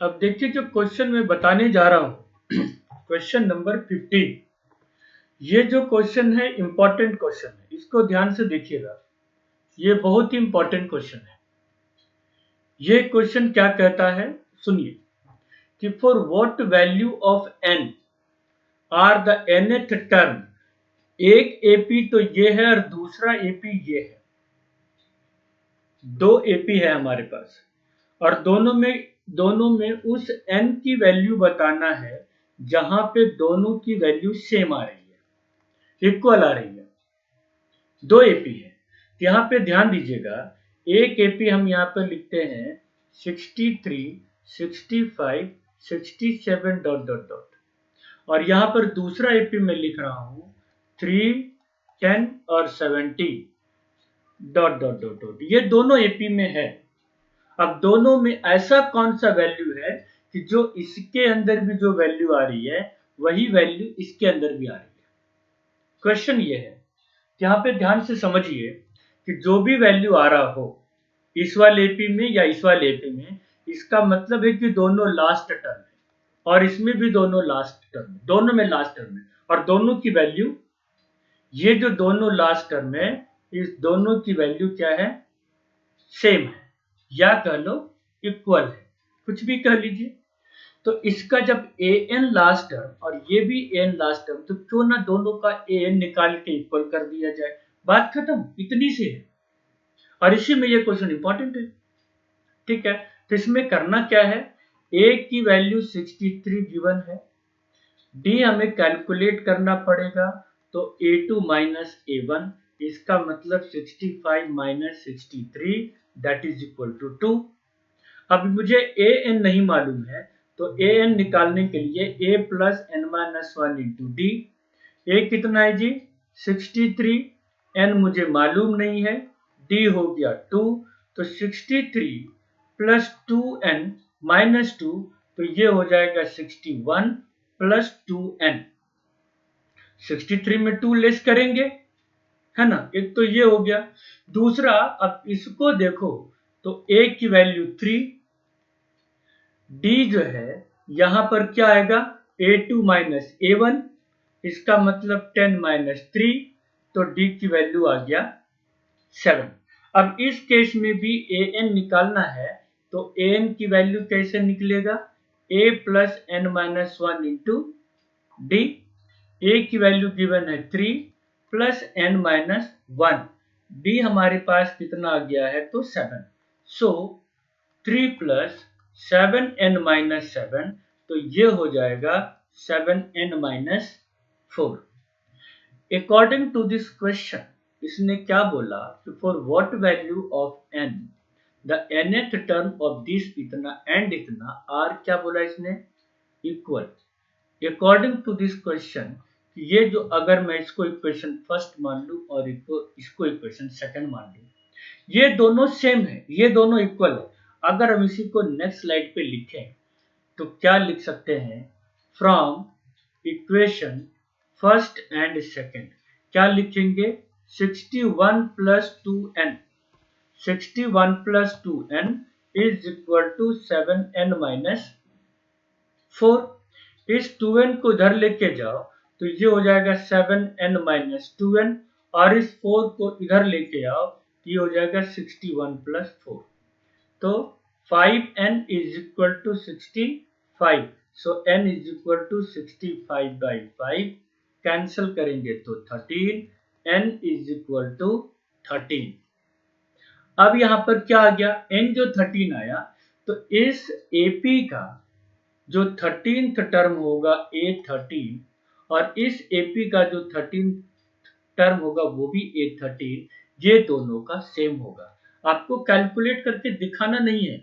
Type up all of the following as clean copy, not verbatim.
अब देखिए जो क्वेश्चन मैं बताने जा रहा हूं क्वेश्चन नंबर 15। ये जो क्वेश्चन है इंपॉर्टेंट क्वेश्चन है, इसको ध्यान से देखिएगा। ये बहुत ही इंपॉर्टेंट क्वेश्चन है। ये क्वेश्चन क्या कहता है, सुनिए कि for what value of n are the nth term. एक एपी तो ये है और दूसरा एपी ये है। दो एपी है हमारे पास और दोनों में उस n की वैल्यू बताना है जहां पे दोनों की वैल्यू सेम आ रही है, इक्वल आ रही है। दो एपी है। यहाँ पे ध्यान दीजिएगा, एक एपी हम यहाँ पे लिखते हैं 63, 65, 67 डॉट डॉट डॉट, और यहाँ पर दूसरा एपी मैं लिख रहा हूँ 3, 10 और 70 डॉट डॉट डॉट डॉट। ये दोनों एपी में है। अब दोनों में ऐसा कौन सा वैल्यू है कि जो इसके अंदर भी जो वैल्यू आ रही है वही वैल्यू इसके अंदर भी आ रही है। क्वेश्चन ये है, यहाँ पे ध्यान से समझिए कि जो भी वैल्यू आ रहा हो इस वाले एपी में या इस वाले एपी में, इसका मतलब है कि दोनों लास्ट टर्म है और इसमें भी दोनों लास्ट टर्म है, दोनों में लास्ट टर्म है और दोनों की वैल्यू, ये जो दोनों लास्ट टर्म है इस दोनों की वैल्यू क्या है, सेम है या कह लो इक्वल है, कुछ भी कह लीजिए। तो इसका जब ए एन लास्ट टर्म और ये भी एन लास्ट टर्म, तो क्यों ना दोनों का ए एन निकाल के इक्वल कर दिया जाए, बात खत्म, इतनी सी है। और इसी में ये क्वेश्चन इंपॉर्टेंट है। ठीक है, तो इसमें करना क्या है, ए की वैल्यू 63 गिवन है, डी हमें कैलकुलेट करना पड़ेगा, तो a2 माइनस a1, इसका मतलब 65 minus 63 that is equal to 2। अब मुझे ए एन नहीं मालूम है, तो ए एन निकालने के लिए a plus n minus one into D. A कितना है जी 63, एन मुझे मालूम नहीं है, डी हो गया 2, तो 63 प्लस 2n माइनस 2, तो ये हो जाएगा 61 प्लस 2n। 63 में 2 लेस करेंगे, है ना, एक तो ये हो गया। दूसरा, अब इसको देखो तो a की वैल्यू 3, d जो है यहां पर क्या आएगा a2 माइनस a1, इसका मतलब 10 माइनस 3, तो d की वैल्यू आ गया 7। अब इस केस में भी an निकालना है, तो an की वैल्यू कैसे निकलेगा, a plus n minus one into D. A की वैल्यू गिवन है 3 plus n minus one, D हमारे पास कितना आ गया है तो 7, सो 3 प्लस 7n माइनस 7, तो ये हो जाएगा 7n minus 4। According to this question, इसने क्या बोला कि for what value of n the nth term of this इतना एंड इतना आर, क्या बोला इसने, equal. According to this question, ये जो अगर मैं इसको इक्वेशन फर्स्ट मान लूं और इसको इक्वेशन सेकंड मान लूं, ये दोनों सेम है, ये दोनों इक्वल है। अगर हम इसी को नेक्स्ट स्लाइड पे लिखें तो क्या लिख सकते हैं, from equation first and second क्या लिखेंगे, 61 plus 2n, 61 plus 2n is equal to 7n minus 4। इस 2n को इधर लेके जाओ तो ये हो जाएगा 7n माइनस 2n, और इस 4 को इधर लेके आओ तो ये हो जाएगा 61 प्लस 4, तो 5n is equal to 65, so n is equal to 65 by 5, cancel करेंगे तो 13, n इज इक्वल टू 13। अब यहां पर क्या आ गया, n जो 13 आया, तो इस AP का जो 13th टर्म होगा A13, और इस AP का जो 13th टर्म होगा वो भी A13, ये दोनों का सेम होगा। आपको कैलकुलेट करके दिखाना नहीं है,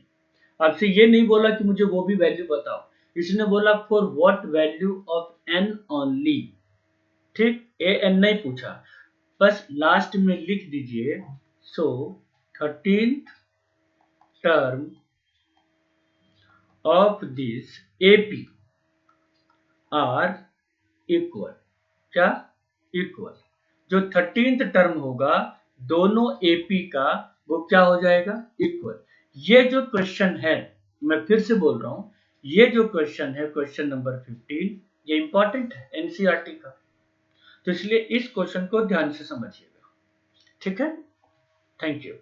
आपसे ये नहीं बोला कि मुझे वो भी वैल्यू बताओ, इसने बोला for what value of n only. ठीक, an नहीं पूछा, बस लास्ट में लिख दीजिए, सो 13th term of this AP are equal, क्या इक्वल। जो 13th टर्म होगा दोनों AP का वो क्या हो जाएगा, इक्वल। ये जो क्वेश्चन है, मैं फिर से बोल रहा हूं, ये जो क्वेश्चन है क्वेश्चन नंबर 15, ये इंपॉर्टेंट है एनसीईआरटी का, तो इसलिए इस क्वेश्चन को ध्यान से समझिएगा। ठीक है, थैंक यू।